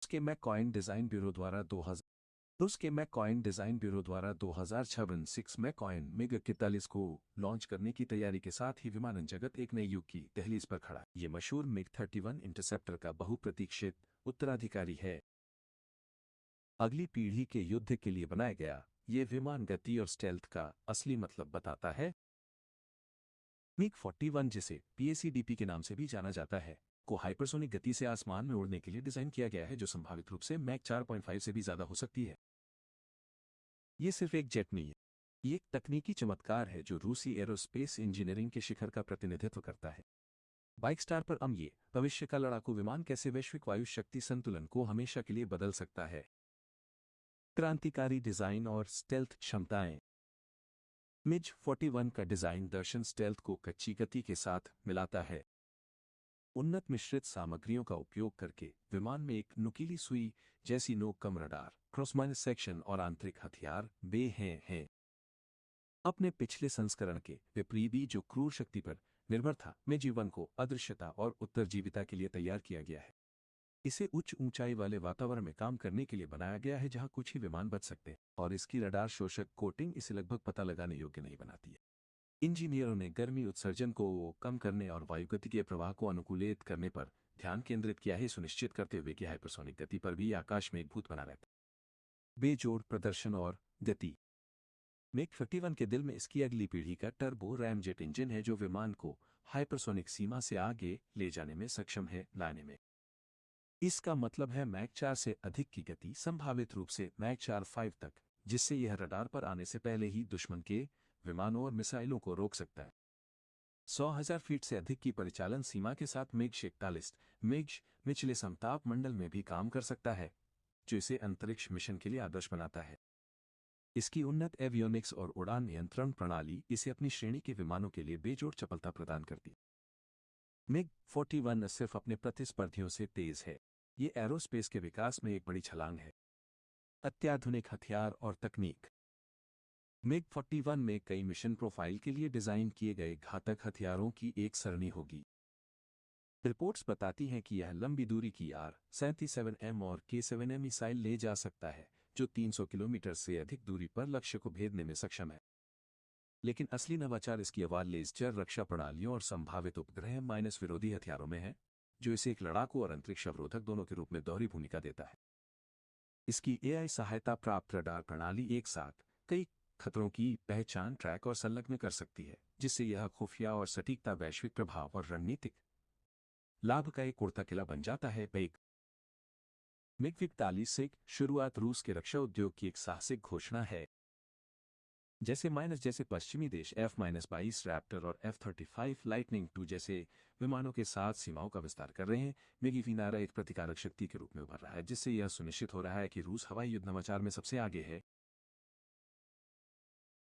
के मैककॉइन design bureau द्वारा 2026 मैककॉइन मिग-41 को लॉन्च करने की तैयारी के साथ ही विमानन जगत एक नए युग की दहलीज पर खड़ा है। ये मशहूर मिग-31 इंटरसेप्टर का बहुप्रतीक्षित उत्तराधिकारी है। अगली पीढ़ी के युद्ध के लिए बनाया गया ये विमान गति और स्टेल्थ का असली मतलब बताता है। मिग-41 जिसे PACDP के नाम से भी जाना जाता है को हाइपरसोनिक गति से आसमान में उड़ने के लिए डिजाइन किया गया है, जो संभावित रूप से मैक 4.5 से भी ज्यादा हो सकती है। ये सिर्फ एक जेट नहीं है, ये एक तकनीकी चमत्कार है जो रूसी एरोस्पेस इंजीनियरिंग के शिखर का प्रतिनिधित्व करता है। बाइक स्टार पर ये भविष्य का लड़ाकू विमान कैसे वैश्विक वायु शक्ति संतुलन को हमेशा के लिए बदल सकता है। क्रांतिकारी डिजाइन और स्टेल्थ क्षमताएं। मिग-41 का डिजाइन दर्शन स्टेल्थ को कच्ची गति के साथ मिलाता है। उन्नत मिश्रित सामग्रियों का उपयोग करके विमान में एक नुकीली सुई जैसी नोक, कम रडार, क्रॉस सेक्शन और आंतरिक हथियार बे हैं। अपने पिछले संस्करण के विपरीत भी जो क्रूर शक्ति पर निर्भर था, मिग-41 को अदृश्यता और उत्तरजीविता के लिए तैयार किया गया है। इसे उच्च ऊंचाई वाले वातावरण में काम करने के लिए बनाया गया है जहां कुछ ही विमान बच सकते हैं, और इसकी रडार शोषक कोटिंग इसे लगभग पता लगाने योग्य नहीं बनाती है। इंजीनियरों ने गर्मी उत्सर्जन को कम करने और वायुगतिकीय प्रवाह को अनुकूलित करने पर ध्यान केंद्रित किया है, सुनिश्चित करते हुए कि हाइपरसोनिक गति पर भी आकाश में एक भूत बना रहता है। बेजोड़ प्रदर्शन और गति। मिग-41 के दिल में इसकी अगली पीढ़ी का टर्बो रैमजेट इंजन है जो विमान को हाइपरसोनिक सीमा से आगे ले जाने में सक्षम है लाने में। इसका मतलब है मैक 4 से अधिक की गति, संभावित रूप से मैक 4.5 तक, जिससे यह रडार पर आने से पहले ही दुश्मन के विमानों और मिसाइलों को रोक सकता है। 100,000 फीट से अधिक की परिचालन सीमा के साथ मिग-41 निचले समताप मंडल में भी काम कर सकता है, जो इसे अंतरिक्ष मिशन के लिए आदर्श बनाता है। इसकी उन्नत एवियोनिक्स और उड़ान नियंत्रण प्रणाली इसे अपनी श्रेणी के विमानों के लिए बेजोड़ चपलता प्रदान करती है। मिग-41 न सिर्फ अपने प्रतिस्पर्धियों से तेज है, ये एरोस्पेस के विकास में एक बड़ी छलांग है। अत्याधुनिक हथियार और तकनीक। मिग-41 में कई मिशन प्रोफाइल के लिए डिजाइन किए गए घातक हथियारों की एक सरणी होगी। रिपोर्ट्स बताती हैं कि यह लंबी दूरी की R-77M और K-7M मिसाइल ले जा सकता है, जो 300 किलोमीटर से अधिक दूरी पर लक्ष्य को भेदने में सक्षम है। लेकिन असली नवाचार इसकी आवाज लेजर रक्षा प्रणालियों और संभावित उपग्रह विरोधी हथियारों में है, जो इसे एक लड़ाकू और अंतरिक्ष अवरोधक दोनों के रूप में दोहरी भूमिका देता है। इसकी AI सहायता प्राप्त रडार प्रणाली एक साथ कई खतरों की पहचान, ट्रैक और संलग्न कर सकती है, जिससे यह खुफिया और सटीकता, वैश्विक प्रभाव और रणनीतिक लाभ का एक उड़ता किला बन जाता है। मिग-41 से शुरुआत रूस के रक्षा उद्योग की एक साहसिक घोषणा है। जैसे पश्चिमी देश F-22 रैप्टर और F-35 लाइटनिंग II जैसे विमानों के साथ सीमाओं का विस्तार कर रहे हैं, मिग-41 एक प्रतिकारक शक्ति के रूप में उभर रहा है, जिससे यह सुनिश्चित हो रहा है कि रूस हवाई युद्ध नवाचार में सबसे आगे है।